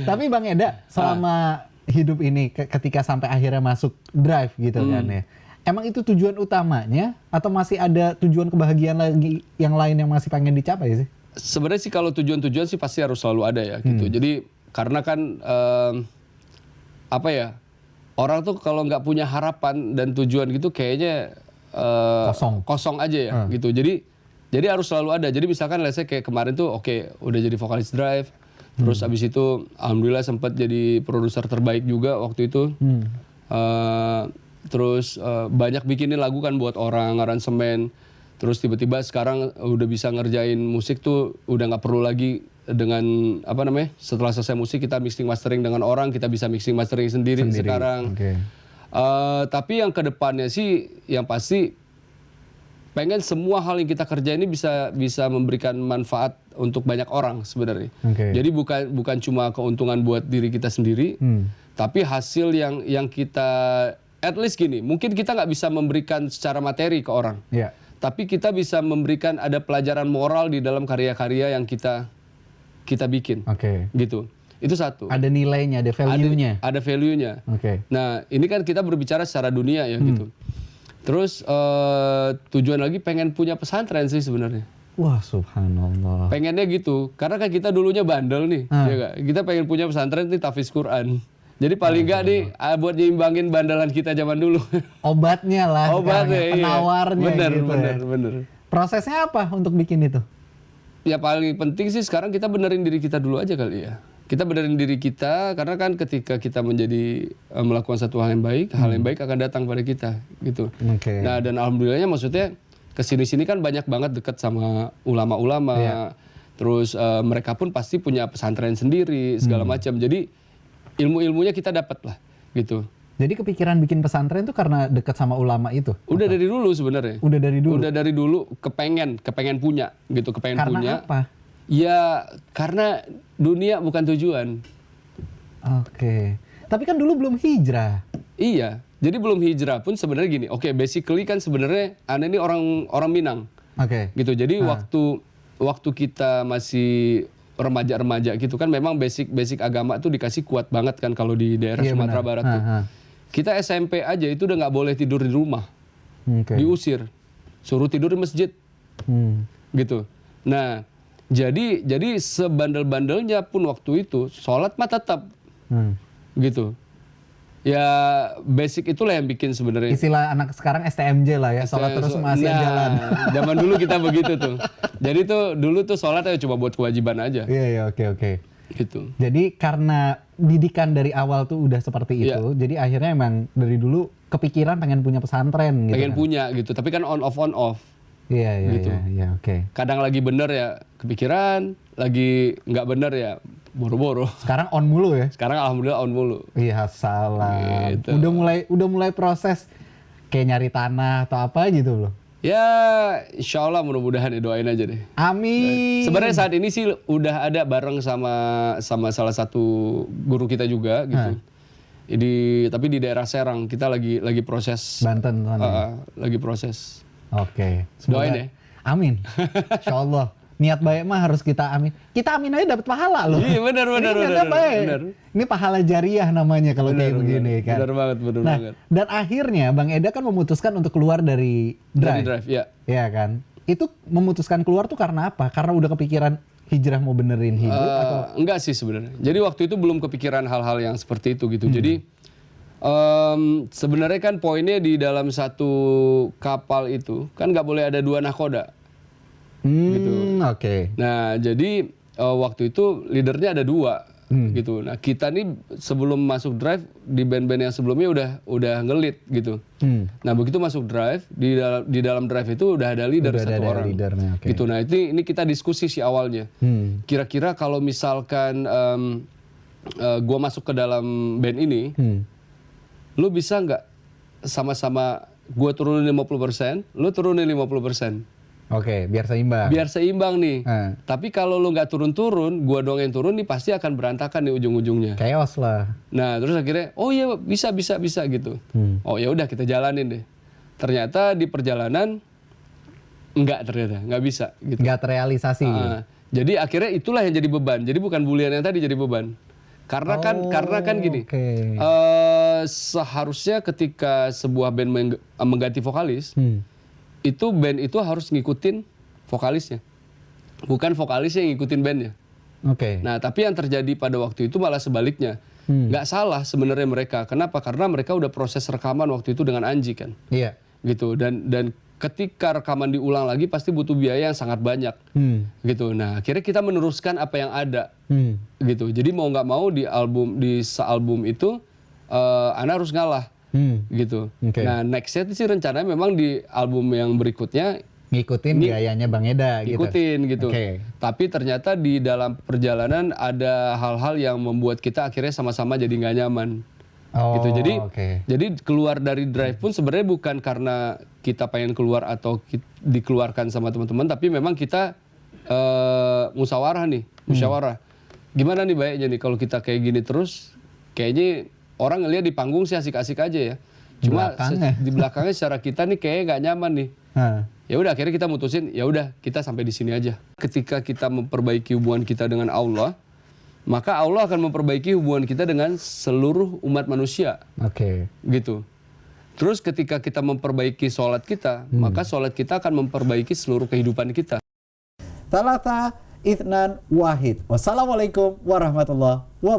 Tapi Bang Eda, selama hidup ini ketika sampai akhirnya masuk Drive gitu kan ya. Emang itu tujuan utamanya atau masih ada tujuan kebahagiaan lagi yang lain yang masih pengen dicapai sih? Sebenarnya sih kalau tujuan-tujuan sih pasti harus selalu ada ya gitu. Jadi karena kan apa ya, orang tuh kalau nggak punya harapan dan tujuan gitu kayaknya kosong aja ya gitu. Jadi harus selalu ada. Jadi misalkan let's say kayak kemarin tuh oke, udah jadi vokalis Drive, terus abis itu alhamdulillah sempat jadi produser terbaik juga waktu itu. Terus banyak bikinin lagu kan buat orang, aransemen. Terus tiba-tiba sekarang udah bisa ngerjain musik tuh udah nggak perlu lagi dengan apa namanya, setelah selesai musik kita mixing mastering dengan orang, kita bisa mixing mastering sendiri. Sekarang. Tapi yang kedepannya sih yang pasti pengen semua hal yang kita kerja ini bisa memberikan manfaat untuk banyak orang sebenarnya. Jadi bukan cuma keuntungan buat diri kita sendiri, tapi hasil yang kita at least gini, mungkin kita nggak bisa memberikan secara materi ke orang, tapi kita bisa memberikan ada pelajaran moral di dalam karya-karya yang kita bikin, gitu. Itu satu. Ada nilainya, ada value-nya. Ada value-nya. Nah, ini kan kita berbicara secara dunia ya gitu. Terus tujuan lagi pengen punya pesantren sih sebenarnya. Wah, subhanallah. Pengennya gitu, karena kan kita dulunya bandel nih, ya gak? Kita pengen punya pesantren nih tahfiz Quran. Jadi paling nggak nih buat nyimbangin bandalan kita zaman dulu. Obatnya lah. Obatnya, penawarnya bener, gitu. Bener. Prosesnya apa untuk bikin itu? Ya paling penting sih sekarang kita benerin diri kita dulu aja kali ya. Kita benerin diri kita karena kan ketika kita menjadi melakukan satu hal yang baik akan datang pada kita gitu. Nah dan alhamdulillahnya maksudnya kesini-sini kan banyak banget dekat sama ulama-ulama. Terus mereka pun pasti punya pesantren sendiri segala macam. Jadi ilmu-ilmunya kita dapat lah gitu. Jadi kepikiran bikin pesantren itu karena dekat sama ulama itu? Udah dari dulu sebenarnya. Udah dari dulu? Udah dari dulu kepengen punya gitu, kepengen karena punya. Karena apa? Ya karena dunia bukan tujuan. Tapi kan dulu belum hijrah. Iya, jadi belum hijrah pun sebenarnya gini. Basically kan sebenarnya Ana ini orang Minang. Gitu. Jadi waktu kita masih remaja-remaja gitu kan memang basic agama tuh dikasih kuat banget kan kalau di daerah Sumatera Barat tuh. Kita SMP aja itu udah nggak boleh tidur di rumah. Diusir. Suruh tidur di masjid. Gitu. Nah, jadi sebandel-bandelnya pun waktu itu sholat mah tetap. Gitu. Ya basic itulah yang bikin sebenarnya. Istilah anak sekarang STMJ lah ya, sholat terus masih jalan. Zaman dulu kita begitu tuh. Jadi tuh dulu tuh sholat ya cuma buat kewajiban aja. Iya, oke. Gitu. Jadi karena didikan dari awal tuh udah seperti itu, jadi akhirnya emang dari dulu kepikiran pengen punya pesantren gitu. Pengen punya gitu, tapi kan on off. Iya, gitu. Oke. Kadang lagi bener ya kepikiran, lagi nggak bener ya boro-boro. Sekarang on mulu ya? Sekarang alhamdulillah on mulu. Iya, salah. Gitu. Udah mulai proses kayak nyari tanah atau apa gitu loh. Ya, insya Allah mudah-mudahan ya, doain aja deh. Amin. Sebenarnya saat ini sih udah ada bareng sama salah satu guru kita juga gitu. Tapi di daerah Serang kita lagi proses. Banten sana. Lagi proses. Oke. Doain ya. Amin. Insya Allah. Niat baik mah harus kita amin. Kita amin aja dapat pahala loh. Iya benar. Ini pahala jariah namanya kalau kayak begini kan. Benar banget. Dan akhirnya Bang Eda kan memutuskan untuk keluar dari Drive. Dari Drive, ya. Iya kan. Itu memutuskan keluar tuh karena apa? Karena udah kepikiran hijrah mau benerin hidup atau? Enggak sih sebenarnya. Jadi waktu itu belum kepikiran hal-hal yang seperti itu gitu. Jadi sebenarnya kan poinnya di dalam satu kapal itu kan nggak boleh ada dua nahkoda. Gitu. Nah jadi waktu itu leadernya ada dua gitu. Nah kita nih sebelum masuk Drive di band-band yang sebelumnya udah ngelit gitu. Nah begitu masuk Drive di dalam Drive itu udah ada leader satu orang. Gitu. Nah ini kita diskusi sih awalnya. Kira-kira kalau misalkan gua masuk ke dalam band ini, lu bisa nggak sama-sama gua turunin 50%, lu turunin 50%. Biar seimbang. Biar seimbang nih. Tapi kalau lu nggak turun-turun, gua doang yang turun nih pasti akan berantakan nih ujung-ujungnya. Chaos lah. Nah, terus akhirnya oh iya bisa gitu. Oh ya udah kita jalanin deh. Ternyata di perjalanan Enggak ternyata, nggak bisa gitu. Nggak terrealisasi. Gitu. Jadi akhirnya itulah yang jadi beban. Jadi bukan bulian yang tadi jadi beban. Karena kan gini. Oke. Seharusnya ketika sebuah band mengganti vokalis, itu band itu harus ngikutin vokalisnya. Bukan vokalis yang ngikutin bandnya. Oke. Nah, tapi yang terjadi pada waktu itu malah sebaliknya. Nggak salah sebenarnya mereka. Kenapa? Karena mereka udah proses rekaman waktu itu dengan Anji kan. Iya. Gitu. Dan ketika rekaman diulang lagi pasti butuh biaya yang sangat banyak. Gitu. Nah, akhirnya kita meneruskan apa yang ada. Gitu. Jadi mau nggak mau di sealbum itu Ana harus ngalah. Gitu. Oke. Nah, nextnya sih rencananya memang di album yang berikutnya Ngikutin gayanya Bang Eda gitu. ikutin gitu. Oke. Tapi ternyata di dalam perjalanan ada hal-hal yang membuat kita akhirnya sama-sama jadi nggak nyaman. Oh, Gitu. oke. Jadi keluar dari Drive pun sebenarnya bukan karena kita pengen keluar atau dikeluarkan sama teman-teman, tapi memang kita musyawarah. Gimana nih baiknya nih kalau kita kayak gini terus, kayaknya orang ngelihat di panggung sih asik-asik aja ya. Cuma di belakangnya secara kita nih kayaknya nggak nyaman nih. Ya udah akhirnya kita mutusin, ya udah kita sampai di sini aja. Ketika kita memperbaiki hubungan kita dengan Allah, maka Allah akan memperbaiki hubungan kita dengan seluruh umat manusia. Oke. Gitu. Terus ketika kita memperbaiki sholat kita, maka sholat kita akan memperbaiki seluruh kehidupan kita. Thalatha Itsnan Wahid. Wassalamualaikum warahmatullahi wabarakatuh.